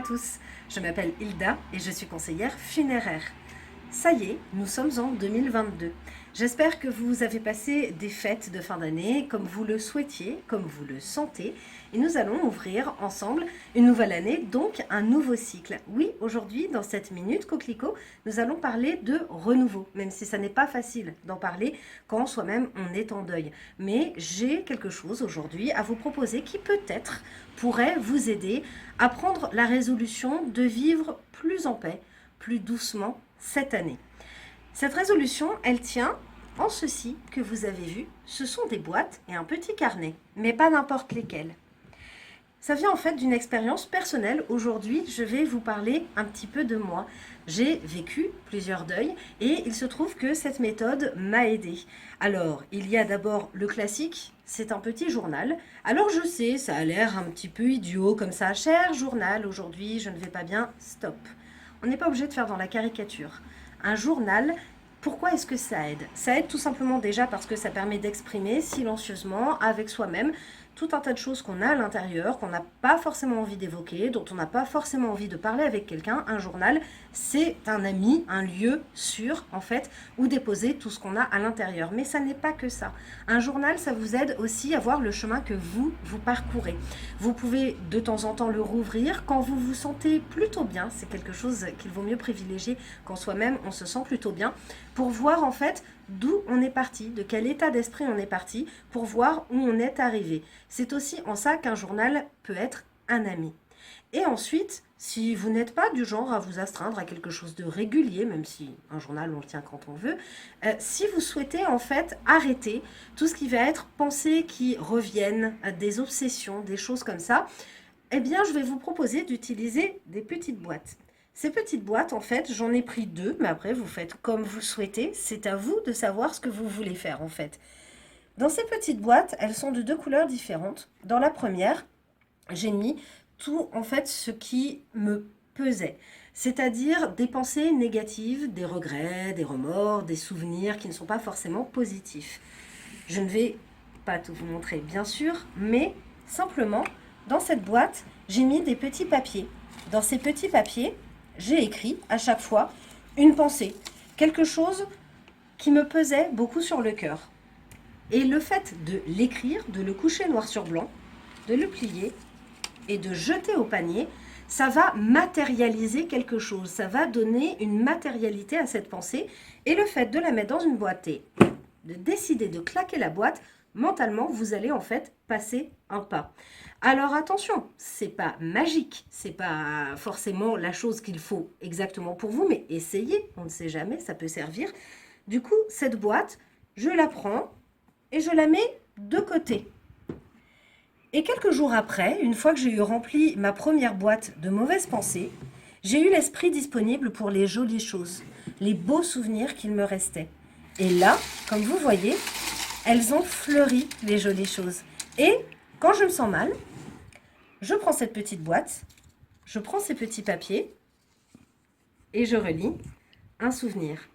tous, je m'appelle Hilda et je suis conseillère funéraire. Ça y est, nous sommes en 2022. J'espère que vous avez passé des fêtes de fin d'année comme vous le souhaitiez, comme vous le sentez. Et nous allons ouvrir ensemble une nouvelle année, donc un nouveau cycle. Oui, aujourd'hui, dans cette minute coquelicot, nous allons parler de renouveau, même si ça n'est pas facile d'en parler quand soi-même on est en deuil. Mais j'ai quelque chose aujourd'hui à vous proposer qui peut-être pourrait vous aider à prendre la résolution de vivre plus en paix, plus doucement cette année. Cette résolution, elle tient en ceci que vous avez vu, ce sont des boîtes et un petit carnet, mais pas n'importe lesquels. Ça vient en fait d'une expérience personnelle. Aujourd'hui, je vais vous parler un petit peu de moi. J'ai vécu plusieurs deuils et il se trouve que cette méthode m'a aidée. Alors, il y a d'abord le classique, c'est un petit journal. Alors je sais, ça a l'air un petit peu idiot comme ça. Cher journal, aujourd'hui je ne vais pas bien, stop. On n'est pas obligé de faire dans la caricature. Un journal, pourquoi est-ce que ça aide? Ça aide tout simplement déjà parce que ça permet d'exprimer silencieusement avec soi-même tout un tas de choses qu'on a à l'intérieur, qu'on n'a pas forcément envie d'évoquer, dont on n'a pas forcément envie de parler avec quelqu'un. Un journal, c'est un ami, un lieu sûr, en fait, où déposer tout ce qu'on a à l'intérieur. Mais ça n'est pas que ça. Un journal, ça vous aide aussi à voir le chemin que vous parcourez. Vous pouvez de temps en temps le rouvrir quand vous vous sentez plutôt bien. C'est quelque chose qu'il vaut mieux privilégier quand soi-même on se sent plutôt bien, pour voir en fait d'où on est parti, de quel état d'esprit on est parti, pour voir où on est arrivé. C'est aussi en ça qu'un journal peut être un ami. Et ensuite, si vous n'êtes pas du genre à vous astreindre à quelque chose de régulier, même si un journal on le tient quand on veut, si vous souhaitez en fait arrêter tout ce qui va être pensées qui reviennent, des obsessions, des choses comme ça, eh bien je vais vous proposer d'utiliser des petites boîtes. Ces petites boîtes, en fait, j'en ai pris 2, mais après, vous faites comme vous souhaitez. C'est à vous de savoir ce que vous voulez faire, en fait. Dans ces petites boîtes, elles sont de 2 couleurs différentes. Dans la première, j'ai mis tout, en fait, ce qui me pesait. C'est-à-dire des pensées négatives, des regrets, des remords, des souvenirs qui ne sont pas forcément positifs. Je ne vais pas tout vous montrer, bien sûr, mais simplement, dans cette boîte, j'ai mis des petits papiers. Dans ces petits papiers, j'ai écrit à chaque fois une pensée, quelque chose qui me pesait beaucoup sur le cœur. Et le fait de l'écrire, de le coucher noir sur blanc, de le plier et de jeter au panier, ça va matérialiser quelque chose, ça va donner une matérialité à cette pensée. Et le fait de la mettre dans une boîte et de décider de claquer la boîte, mentalement, vous allez en fait passer un pas. Alors attention, c'est pas magique, c'est pas forcément la chose qu'il faut exactement pour vous, mais essayez, on ne sait jamais, ça peut servir. Du coup, cette boîte, je la prends et je la mets de côté. Et quelques jours après, une fois que j'ai eu rempli ma première boîte de mauvaises pensées, j'ai eu l'esprit disponible pour les jolies choses, les beaux souvenirs qu'il me restait. Et là, comme vous voyez, elles ont fleuri, les jolies choses. Et quand je me sens mal, je prends cette petite boîte, je prends ces petits papiers et je relis un souvenir.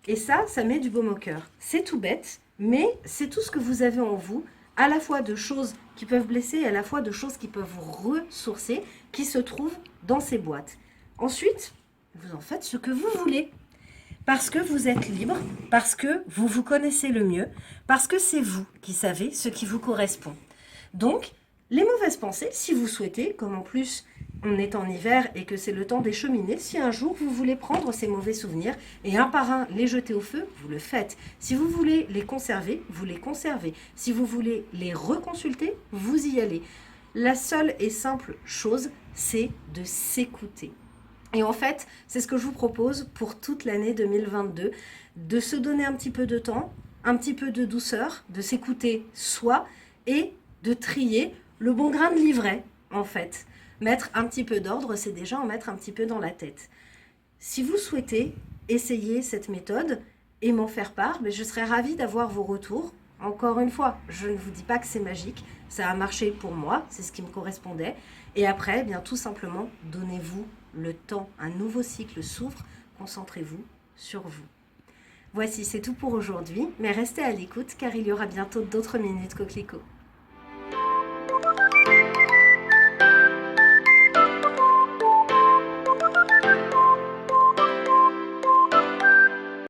Et ça met du baume au cœur. C'est tout bête, mais c'est tout ce que vous avez en vous, à la fois de choses qui peuvent blesser et à la fois de choses qui peuvent vous ressourcer, qui se trouvent dans ces boîtes. Ensuite, vous en faites ce que vous voulez. Parce que vous êtes libre, parce que vous vous connaissez le mieux, parce que c'est vous qui savez ce qui vous correspond. Donc, les mauvaises pensées, si vous souhaitez, comme en plus on est en hiver et que c'est le temps des cheminées, si un jour vous voulez prendre ces mauvais souvenirs et un par un les jeter au feu, vous le faites. Si vous voulez les conserver, vous les conservez. Si vous voulez les reconsulter, vous y allez. La seule et simple chose, c'est de s'écouter. Et en fait, c'est ce que je vous propose pour toute l'année 2022, de se donner un petit peu de temps, un petit peu de douceur, de s'écouter soi et de trier le bon grain de livret, en fait. Mettre un petit peu d'ordre, c'est déjà en mettre un petit peu dans la tête. Si vous souhaitez essayer cette méthode et m'en faire part, je serais ravie d'avoir vos retours. Encore une fois, je ne vous dis pas que c'est magique, ça a marché pour moi, c'est ce qui me correspondait. Et après, tout simplement, donnez-vous le temps. Un nouveau cycle s'ouvre, concentrez-vous sur vous. Voici, c'est tout pour aujourd'hui, mais restez à l'écoute car il y aura bientôt d'autres minutes coquelicots.